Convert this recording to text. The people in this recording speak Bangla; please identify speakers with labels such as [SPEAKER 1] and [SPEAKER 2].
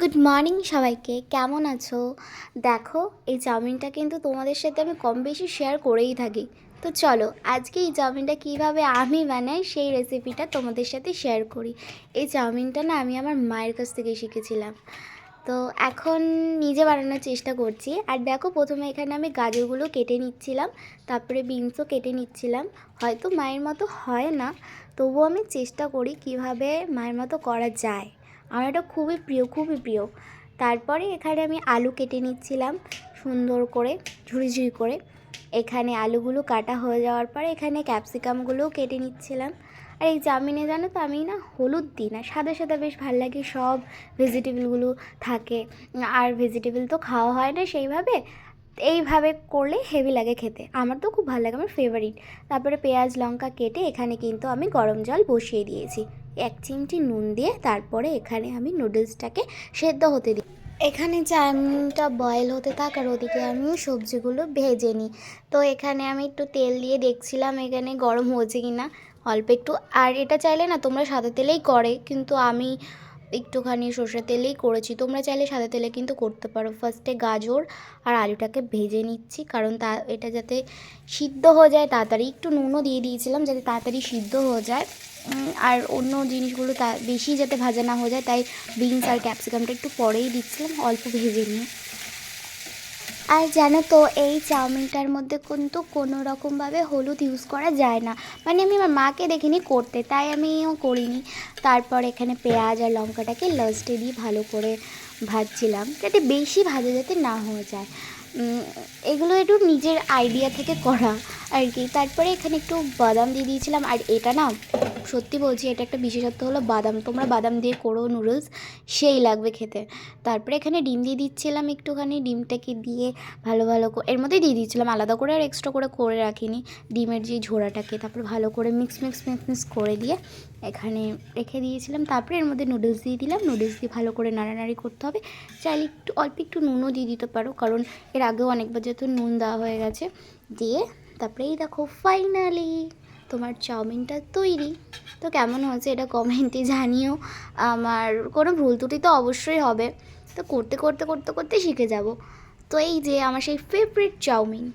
[SPEAKER 1] গুড মর্নিং সবাইকে, কেমন আছো? দেখো, এই চাউমিনটা কিন্তু তোমাদের সাথে আমি কম বেশি শেয়ার করেই থাকি। তো চলো আজকে এই চাউমিনটা কীভাবে আমি বানাই সেই রেসিপিটা তোমাদের সাথে শেয়ার করি। এই চাউমিনটা না আমি আমার মায়ের কাছ থেকে শিখেছিলাম। তো এখন নিজে বানানোর চেষ্টা করছি। আর দেখো, প্রথমে এখানে আমি গাজরগুলো কেটে নিচ্ছিলাম, তারপরে বিনসও কেটে নিচ্ছিলাম। হয়তো মায়ের মতো হয় না, তবুও আমি চেষ্টা করি কিভাবে মায়ের মতো করা যায়। আমার এটা খুবই প্রিয়, খুবই প্রিয়। তারপরে এখানে আমি আলু কেটে নিচ্ছিলাম সুন্দর করে, ঝুড়ি ঝুড়ি করে। এখানে আলুগুলো কাটা হয়ে যাওয়ার পরে এখানে ক্যাপসিকামগুলোও কেটে নিচ্ছিলাম। আর এই চাউমিনে জানো তো আমি না হলুদ দিই না, সাদা সাদা বেশ ভালো লাগে, সব ভেজিটেবলগুলো থাকে। আর ভেজিটেবল তো খাওয়া হয় না সেইভাবে, এইভাবে করলে হেভি লাগে খেতে। আমার তো খুব ভালো লাগে, আমার ফেভারিট। তারপরে পেঁয়াজ লঙ্কা কেটে এখানে কিন্তু আমি গরম জল বসিয়ে দিয়েছি, 1 চিমটি নুন দিয়ে। তারপরে এখানে আমি নুডলসটাকে সেদ্ধ হতে দিই। এখানে চাউমিনটা বয়েল হতে থাক আর ওদিকে আমি সবজিগুলো ভেজে নিই। তো এখানে আমি একটু তেল দিয়ে দেখছিলাম এখানে গরম হয়েছে কি না, অল্প একটু। আর এটা চাইলে না তোমরা সাদা তেলেই করে, কিন্তু আমি একটুখানি সর্ষের তেলেই করেছি। তোমরা চাইলে সাদা তেলে কিন্তু করতে পারো। ফার্স্টে গাজর আর আলুটাকে ভেজে নিচ্ছি, কারণ এটা যাতে সিদ্ধ হয়ে যায় তাড়াতাড়ি। একটু নুনও দিয়ে দিয়েছিলাম যাতে তাড়াতাড়ি সিদ্ধ হয়ে যায়। আর অন্য জিনিসগুলো বেশি যাতে ভাজা না হয়ে যায়, তাই বিনস আর ক্যাপসিকামটা একটু পরেই দিচ্ছিলাম, অল্প ভেজে নিয়ে। আর জানো তো, এই চাউমিনটার মধ্যে কিন্তু কোনো রকমভাবে হলুদ ইউজ করা যায় না। মানে আমি আমার মাকে দেখিনি করতে, তাই আমিও করিনি। তারপর এখানে পেঁয়াজ আর লঙ্কাটাকে লাস্টে দিয়ে ভালো করে ভাজছিলাম, যাতে বেশি ভাজা যাতে না হয়ে যায়। এগুলো একটু নিজের আইডিয়া থেকে করা আর কি। তারপরে এখানে একটু বাদাম দিয়ে দিয়েছিলাম। আর এটা না, সত্যি বলছি, এটা একটা বিশেষত্ব হলো বাদাম। তোমরা বাদাম দিয়ে করো নুডলস, সেই লাগবে খেতে। তারপরে এখানে ডিম দিয়ে দিচ্ছিলাম একটুখানি, ডিমটাকে দিয়ে ভালো ভালো করে এর মধ্যেই দিয়ে দিয়েছিলাম, আলাদা করে আর এক্সট্রা করে রাখিনি ডিমের যে ঝোড়াটাকে। তারপর ভালো করে মিক্স করে দিয়ে এখানে রেখে দিয়েছিলাম। তারপরে এর মধ্যে নুডলস দিয়ে দিলাম, নুডলস দিয়ে ভালো করে নাড়ানাড়ি করতে হবে। চাইলে একটু অল্প একটু নুনও দিয়ে দিতে পারো, কারণ এর আগেও অনেকবার যেহেতু নুন দেওয়া হয়ে গেছে। দিয়ে তারপরে এই দেখো ফাইনালি তোমার চাউমিনটা তৈরি। তো কেমন হয়েছে এটা কমেন্টে জানিও। আমার কোনো ভুল ত্রুটি তো অবশ্যই হবে, তো করতে করতে করতে করতে শিখে যাব। তো এই যে আমার সেই ফেভারিট চাউমিন।